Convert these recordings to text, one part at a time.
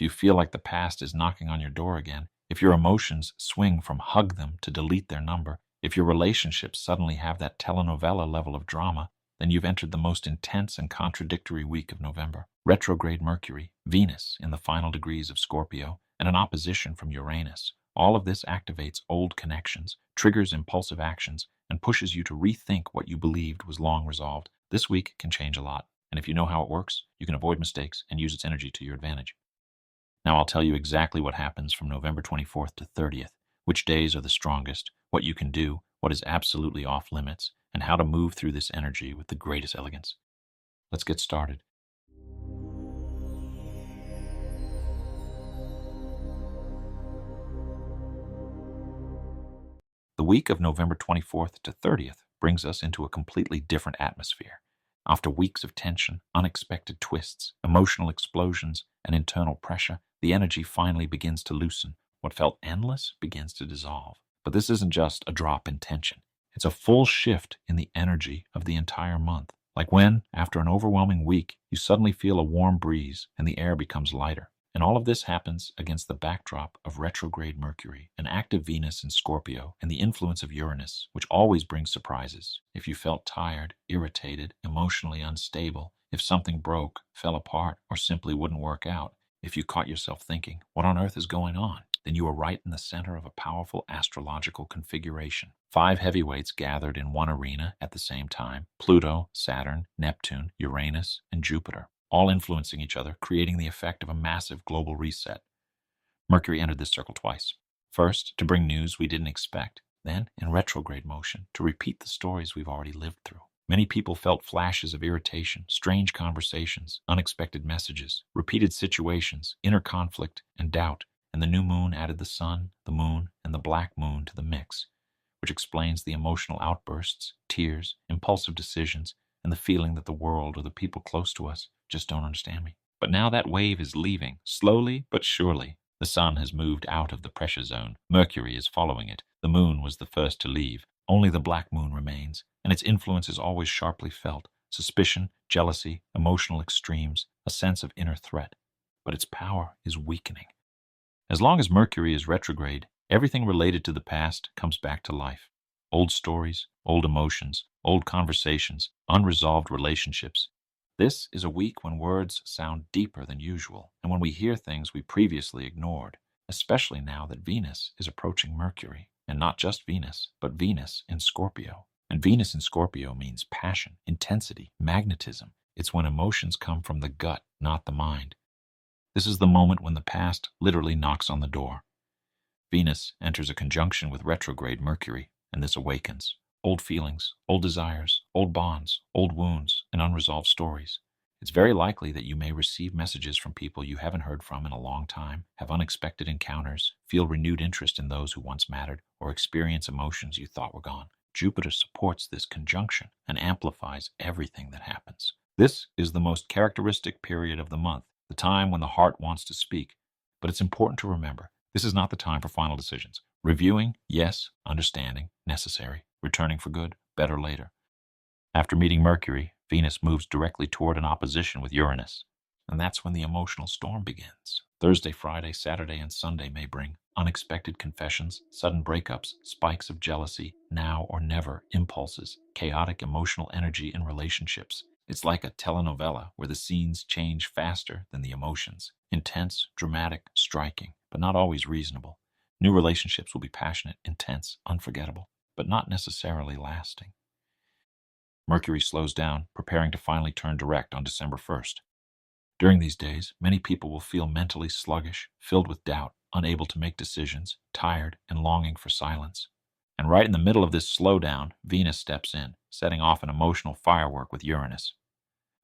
if you feel like the past is knocking on your door again, if your emotions swing from hug them to delete their number, if your relationships suddenly have that telenovela level of drama, then you've entered the most intense and contradictory week of November. Retrograde Mercury, Venus in the final degrees of Scorpio, and an opposition from Uranus. All of this activates old connections, triggers impulsive actions, and pushes you to rethink what you believed was long resolved. This week can change a lot, and if you know how it works, you can avoid mistakes and use its energy to your advantage. Now I'll tell you exactly what happens from November 24th to 30th, which days are the strongest, what you can do, what is absolutely off limits, and how to move through this energy with the greatest elegance. Let's get started. The week of November 24th to 30th brings us into a completely different atmosphere. After weeks of tension, unexpected twists, emotional explosions, and internal pressure, the energy finally begins to loosen. What felt endless begins to dissolve. But this isn't just a drop in tension. It's a full shift in the energy of the entire month. Like when, after an overwhelming week, you suddenly feel a warm breeze and the air becomes lighter. And all of this happens against the backdrop of retrograde Mercury, an active Venus in Scorpio, and the influence of Uranus, which always brings surprises. If you felt tired, irritated, emotionally unstable, if something broke, fell apart, or simply wouldn't work out, if you caught yourself thinking, what on earth is going on? Then you are right in the center of a powerful astrological configuration. 5 heavyweights gathered in one arena at the same time: Pluto, Saturn, Neptune, Uranus, and Jupiter, all influencing each other, creating the effect of a massive global reset. Mercury entered this circle twice. First, to bring news we didn't expect, then, in retrograde motion, to repeat the stories we've already lived through. Many people felt flashes of irritation, strange conversations, unexpected messages, repeated situations, inner conflict, and doubt, and the new moon added the sun, the moon, and the black moon to the mix, which explains the emotional outbursts, tears, impulsive decisions, and the feeling that the world or the people close to us just don't understand me. But now that wave is leaving, slowly but surely. The sun has moved out of the pressure zone. Mercury is following it. The moon was the first to leave. Only the black moon remains, and its influence is always sharply felt. Suspicion, jealousy, emotional extremes, a sense of inner threat. But its power is weakening. As long as Mercury is retrograde, everything related to the past comes back to life. Old stories, old emotions, old conversations, unresolved relationships. This is a week when words sound deeper than usual, and when we hear things we previously ignored, especially now that Venus is approaching Mercury. And not just Venus, but Venus in Scorpio. And Venus in Scorpio means passion, intensity, magnetism. It's when emotions come from the gut, not the mind. This is the moment when the past literally knocks on the door. Venus enters a conjunction with retrograde Mercury, and this awakens old feelings, old desires, old bonds, old wounds, and unresolved stories. It's very likely that you may receive messages from people you haven't heard from in a long time, have unexpected encounters, feel renewed interest in those who once mattered, or experience emotions you thought were gone. Jupiter supports this conjunction and amplifies everything that happens. This is the most characteristic period of the month, the time when the heart wants to speak. But it's important to remember, this is not the time for final decisions. Reviewing, yes. Understanding, necessary. Returning for good, better later. After meeting Mercury, Venus moves directly toward an opposition with Uranus. And that's when the emotional storm begins. Thursday, Friday, Saturday, and Sunday may bring unexpected confessions, sudden breakups, spikes of jealousy, now or never impulses, chaotic emotional energy in relationships. It's like a telenovela where the scenes change faster than the emotions. Intense, dramatic, striking, but not always reasonable. New relationships will be passionate, intense, unforgettable, but not necessarily lasting. Mercury slows down, preparing to finally turn direct on December 1st. During these days, many people will feel mentally sluggish, filled with doubt, unable to make decisions, tired, and longing for silence. And right in the middle of this slowdown, Venus steps in, setting off an emotional firework with Uranus.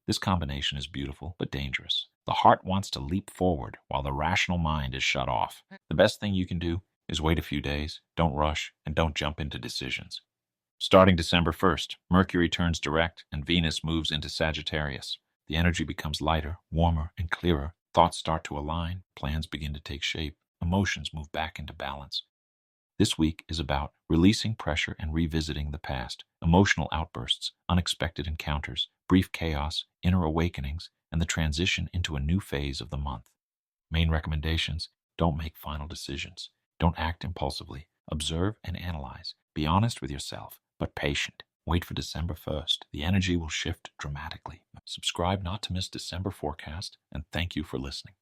This combination is beautiful, but dangerous. The heart wants to leap forward while the rational mind is shut off. The best thing you can do is wait a few days, don't rush, and don't jump into decisions. Starting December 1st, Mercury turns direct and Venus moves into Sagittarius. The energy becomes lighter, warmer, and clearer. Thoughts start to align, plans begin to take shape, emotions move back into balance. This week is about releasing pressure and revisiting the past, emotional outbursts, unexpected encounters, brief chaos, inner awakenings, and the transition into a new phase of the month. Main recommendations: don't make final decisions. Don't act impulsively. Observe and analyze. Be honest with yourself, but patient. Wait for December 1st. The energy will shift dramatically. Subscribe not to miss December forecast, and thank you for listening.